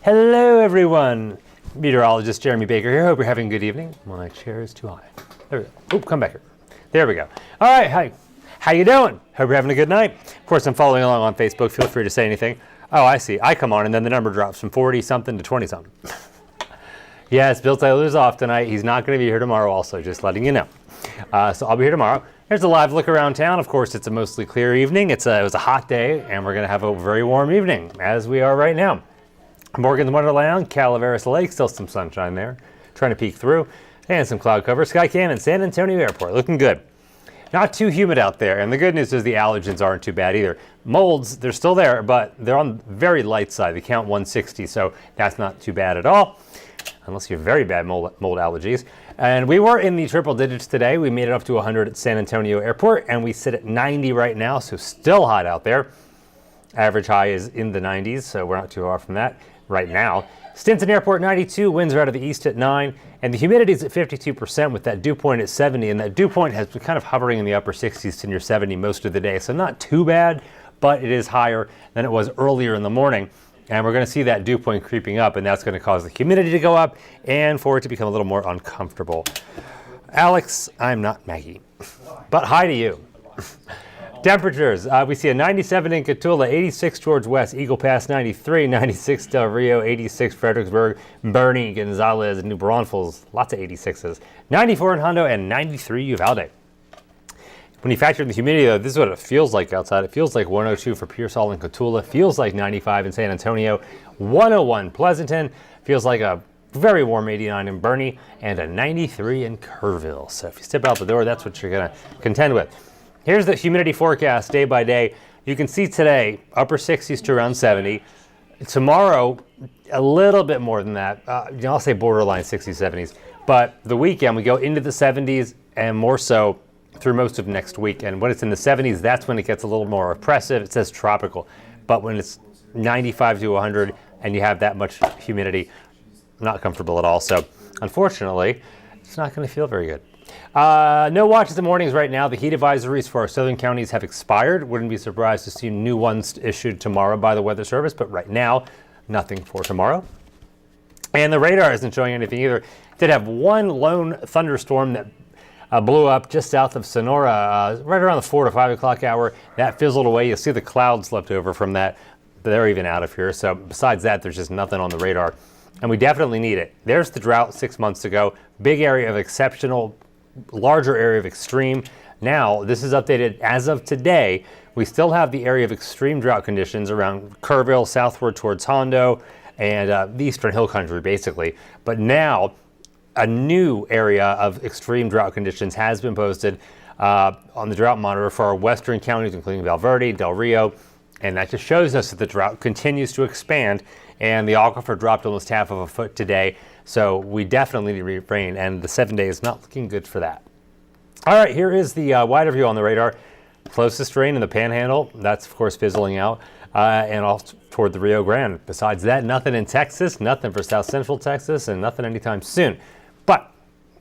Hello, everyone. Meteorologist Jeremy Baker here. Hope you're having a good evening. My chair is too high. There we go. Oop, come back here. There we go. All right, hi. How you doing? Hope you're having a good night. Of course, I'm following along on Facebook. Feel free to say anything. Oh, I see. I come on, and then the number drops from 40-something to 20-something. Yes, Bill Taylor's off tonight. He's not going to be here tomorrow also, just letting you know. So I'll be here tomorrow. Here's a live look around town. Of course, it's a mostly clear evening. It was a hot day, and we're going to have a very warm evening, as we are right now. Morgan's Wonderland, Calaveras Lake, still some sunshine there. Trying to peek through. And some cloud cover. Sky Canyon, San Antonio Airport, looking good. Not too humid out there, and the good news is the allergens aren't too bad either. Molds, they're still there, but they're on the very light side. They count 160, so that's not too bad at all, unless you have very bad mold allergies. And we were in the triple digits today. We made it up to 100 at San Antonio Airport, and we sit at 90 right now, so still hot out there. Average high is in the 90s, so we're not too far from that right now. Stinson Airport 92, winds are out of the east at 9, and the humidity is at 52% with that dew point at 70, and that dew point has been kind of hovering in the upper 60s to near 70 most of the day, so not too bad, but it is higher than it was earlier in the morning, and we're going to see that dew point creeping up, and that's going to cause the humidity to go up and for it to become a little more uncomfortable. Alex, I'm not Maggie, but hi to you. Temperatures, we see a 97 in Cotulla, 86 towards west, Eagle Pass 93, 96 Del Rio, 86 Fredericksburg, Bernie, Gonzales, New Braunfels, lots of 86s, 94 in Hondo, and 93 Uvalde. When you factor in the humidity, though, this is what it feels like outside. It feels like 102 for Pearsall and Cotulla, feels like 95 in San Antonio, 101 Pleasanton, feels like a very warm 89 in Bernie, and a 93 in Kerrville. So if you step out the door, that's what you're going to contend with. Here's the humidity forecast day by day. You can see today, upper 60s to around 70. Tomorrow, a little bit more than that. I'll say borderline 60s, 70s. But the weekend, we go into the 70s and more so through most of next week. And when it's in the 70s, that's when it gets a little more oppressive. It says tropical. But when it's 95 to 100 and you have that much humidity, not comfortable at all. So unfortunately, it's not going to feel very good. No watches in the mornings right now. The heat advisories for our southern counties have expired. Wouldn't be surprised to see new ones issued tomorrow by the Weather Service, but right now, nothing for tomorrow. And the radar isn't showing anything either. Did have one lone thunderstorm that blew up just south of Sonora, right around the 4 to 5 o'clock hour. That fizzled away. You'll see the clouds left over from that. They're even out of here. So besides that, there's just nothing on the radar. And we definitely need it. There's the drought 6 months ago. Big area of exceptional, larger area of extreme. Now, this is updated as of today. We still have the area of extreme drought conditions around Kerrville, southward towards Hondo, and the eastern hill country, basically. But now, a new area of extreme drought conditions has been posted on the drought monitor for our western counties, including Valverde, Del Rio, and that just shows us that the drought continues to expand, and the aquifer dropped almost half of a foot today. So we definitely need rain, and the 7 day is not looking good for that. All right, here is the wider view on the radar. Closest rain in the Panhandle. That's, of course, fizzling out, and off toward the Rio Grande. Besides that, nothing in Texas, nothing for south central Texas, and nothing anytime soon. But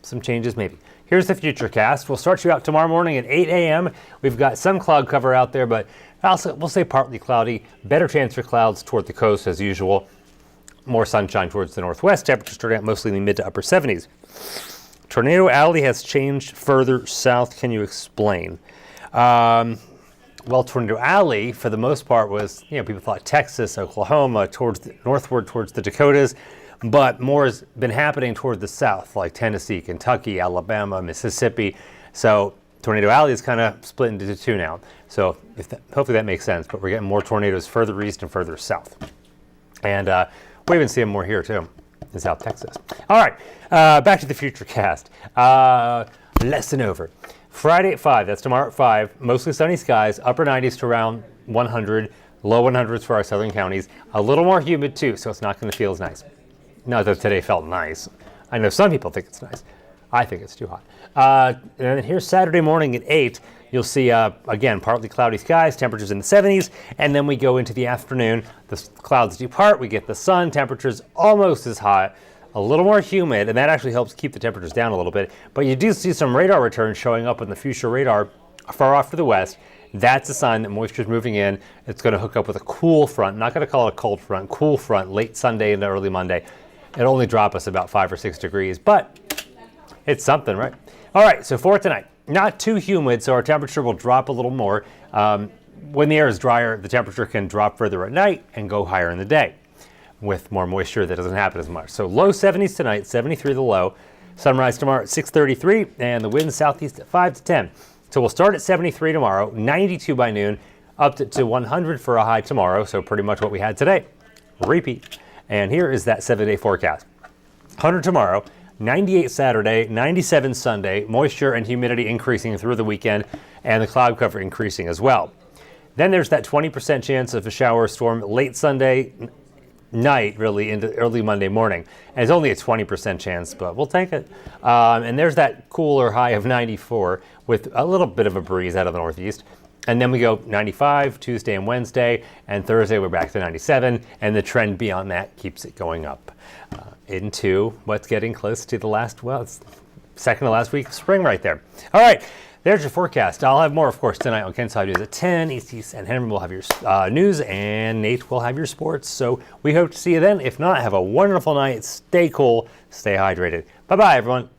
some changes maybe. Here's the futurecast. We'll start you out tomorrow morning at 8 a.m. We've got some cloud cover out there, but also we'll say partly cloudy. Better chance for clouds toward the coast as usual. More sunshine towards the northwest. Temperatures starting out mostly in the mid to upper 70s. Tornado Alley has changed further south. Can you explain? Well, Tornado Alley, for the most part, was, people thought Texas, Oklahoma, northward towards the Dakotas, but more has been happening toward the south, like Tennessee, Kentucky, Alabama, Mississippi. So Tornado Alley is kind of split into two now. So hopefully that makes sense, but we're getting more tornadoes further east and further south. And we even see them more here, too, in South Texas. All right, back to the futurecast. Lesson over. Friday at 5, that's tomorrow at 5, mostly sunny skies, upper 90s to around 100, low 100s for our southern counties. A little more humid, too, so it's not going to feel as nice. Not that today felt nice. I know some people think it's nice. I think it's too hot. And then here's Saturday morning at 8. You'll see, again, partly cloudy skies, temperatures in the 70s, and then we go into the afternoon. The clouds depart, we get the sun, temperatures almost as hot, a little more humid, and that actually helps keep the temperatures down a little bit. But you do see some radar returns showing up in the future radar far off to the west, That's a sign that moisture is moving in. It's going to hook up with a cool front. I'm not going to call it a cold front, cool front, late Sunday into early Monday. It'll only drop us about 5 or 6 degrees, but it's something, right? All right, so for tonight, not too humid, so our temperature will drop a little more. When the air is drier, the temperature can drop further at night and go higher in the day. With more moisture, that doesn't happen as much. So low 70s tonight, 73 the low. Sunrise tomorrow at 6:33, and the wind southeast at 5 to 10. So we'll start at 73 tomorrow, 92 by noon, up to 100 for a high tomorrow, so pretty much what we had today. Repeat. And here is that 7-day forecast. 100 tomorrow, 98 Saturday, 97 Sunday, moisture and humidity increasing through the weekend, and the cloud cover increasing as well. Then there's that 20% chance of a shower or storm late Sunday night, really, into early Monday morning. And it's only a 20% chance, but we'll take it. And there's that cooler high of 94 with a little bit of a breeze out of the northeast. And then we go 95 Tuesday and Wednesday, and Thursday we're back to 97, and the trend beyond that keeps it going up into what's getting close to the last, well, it's second to last week of spring right there. All right, there's your forecast. I'll have more, of course, tonight on Ken's Side News at 10. East and Henry will have your news, and Nate will have your sports. So we hope to see you then. If not, have a wonderful night. Stay cool, stay hydrated. Bye-bye, everyone.